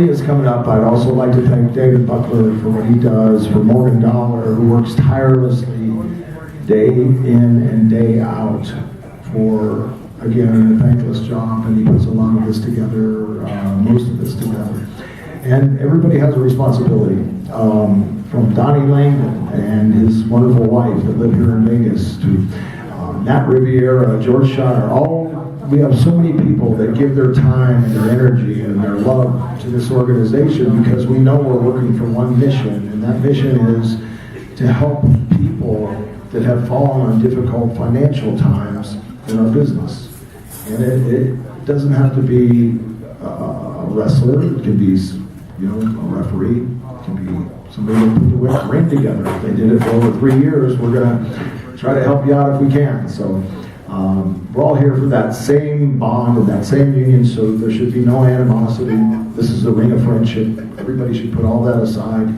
Malia's coming up, I'd also like to thank David Buckler for what he does, for Morgan Dollar, who works tirelessly day in and day out for, again, a thankless job, and he puts a lot of this together, most of this together. And everybody has a responsibility, from Donnie Langdon and his wonderful wife that live here in Vegas to Matt Riviera, George Shiner. We have so many people that give their time and their energy and their love to this organization because we know we're working for one mission, and that mission is to help people that have fallen on difficult financial times in our business. And it doesn't have to be a wrestler. It can be, a referee. It can be somebody that put the ring together. If they did it for over 3 years, we're going to try to help you out if we can. So we're all here for that same bond and that same union, so there should be no animosity. This is a ring of friendship. Everybody should put all that aside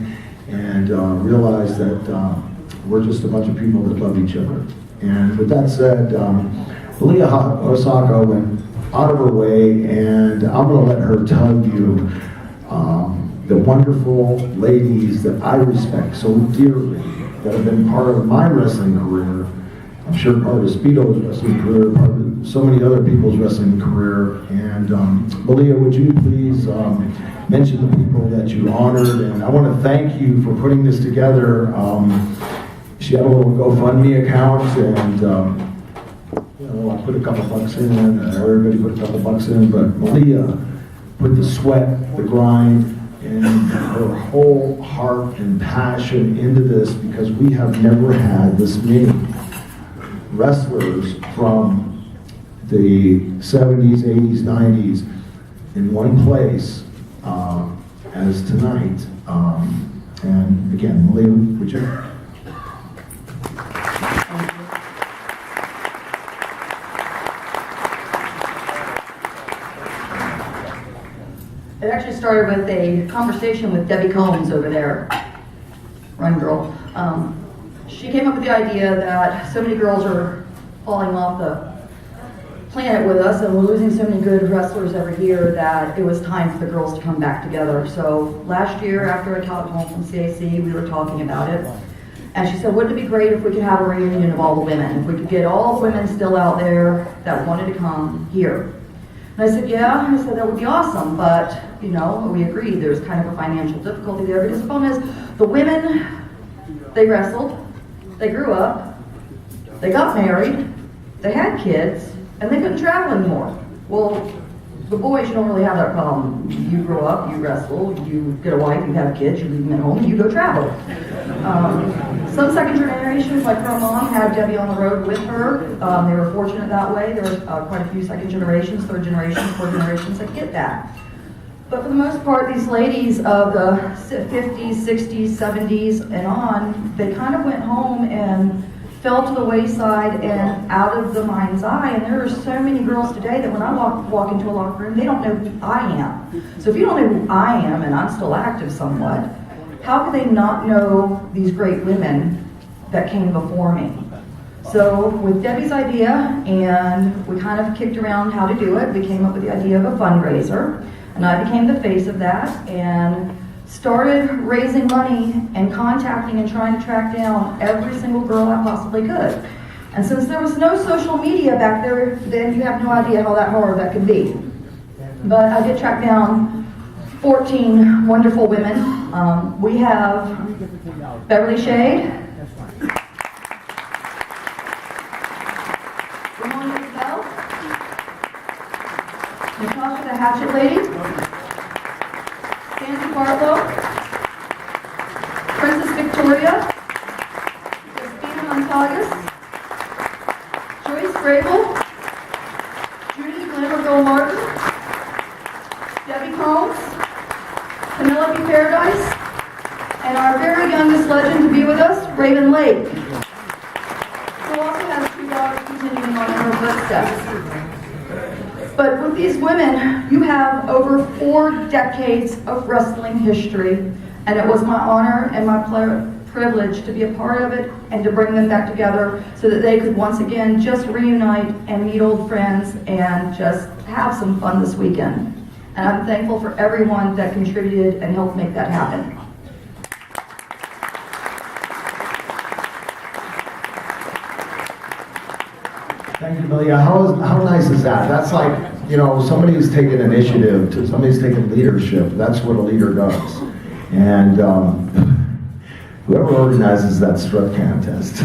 and realize that we're just a bunch of people that love each other. And with that said, Malia Hosaka went out of her way, and I'm going to let her tell you the wonderful ladies that I respect so dearly that have been part of my wrestling career. I'm sure part of Speedo's wrestling career, part of so many other people's wrestling career. And Malia, would you please mention the people that you honored? And I want to thank you for putting this together. She had a little GoFundMe account, and I put a couple bucks in, everybody put a couple bucks in, but Malia put the sweat, the grind, and her whole heart and passion into this, because we have never had this many wrestlers from the 70s, 80s, 90s in one place as tonight. And again, Malia, would you? It actually started with a conversation with Debbie Combs over there, Run Girl. She came up with the idea that so many girls are falling off the planet with us, and we're losing so many good wrestlers every year, that it was time for the girls to come back together. So last year, after I got home from CAC, we were talking about it, and she said, wouldn't it be great if we could have a reunion of all the women? If we could get all the women still out there that wanted to come here. And I said, yeah, I said, that would be awesome, but, we agreed there's kind of a financial difficulty there, because the problem is, the women, they wrestled, they grew up, they got married, they had kids, and they couldn't travel anymore. Well, the boys, you don't really have that problem. You grow up, you wrestle, you get a wife, you have kids, you leave them at home, you go travel. Some second generations, like her mom, had Debbie on the road with her. They were fortunate that way. There were quite a few second generations, third generations, fourth generations that get that. But for the most part, these ladies of the 50s, 60s, 70s, and on, they kind of went home and fell to the wayside and out of the mind's eye. And there are so many girls today that when I walk into a locker room, they don't know who I am. So if you don't know who I am, and I'm still active somewhat, how could they not know these great women that came before me? So with Debbie's idea, and we kind of kicked around how to do it, we came up with the idea of a fundraiser, and I became the face of that, and started raising money and contacting and trying to track down every single girl I possibly could. And since there was no social media back there, then you have no idea how hard that could be. But I did track down 14 wonderful women. We have Beverly Shade, Natasha the Hatchet Lady, Sandy Barlow, Princess Victoria, Christina Montagas, Joyce Grable, Judy Glamour Girl Martin, Debbie Combs, Penelope Paradise, and our very youngest legend to be with us, Raven Lake, who also has 2 daughters continuing on in her footsteps. But with these women, you have over 4 decades of wrestling history, and it was my honor and my privilege to be a part of it and to bring them back together so that they could once again just reunite and meet old friends and just have some fun this weekend. And I'm thankful for everyone that contributed and helped make that happen. Thank you, Malia. How nice is that? That's like, you know, somebody's taking initiative, somebody's taking leadership. That's what a leader does. And whoever organizes that strut contest,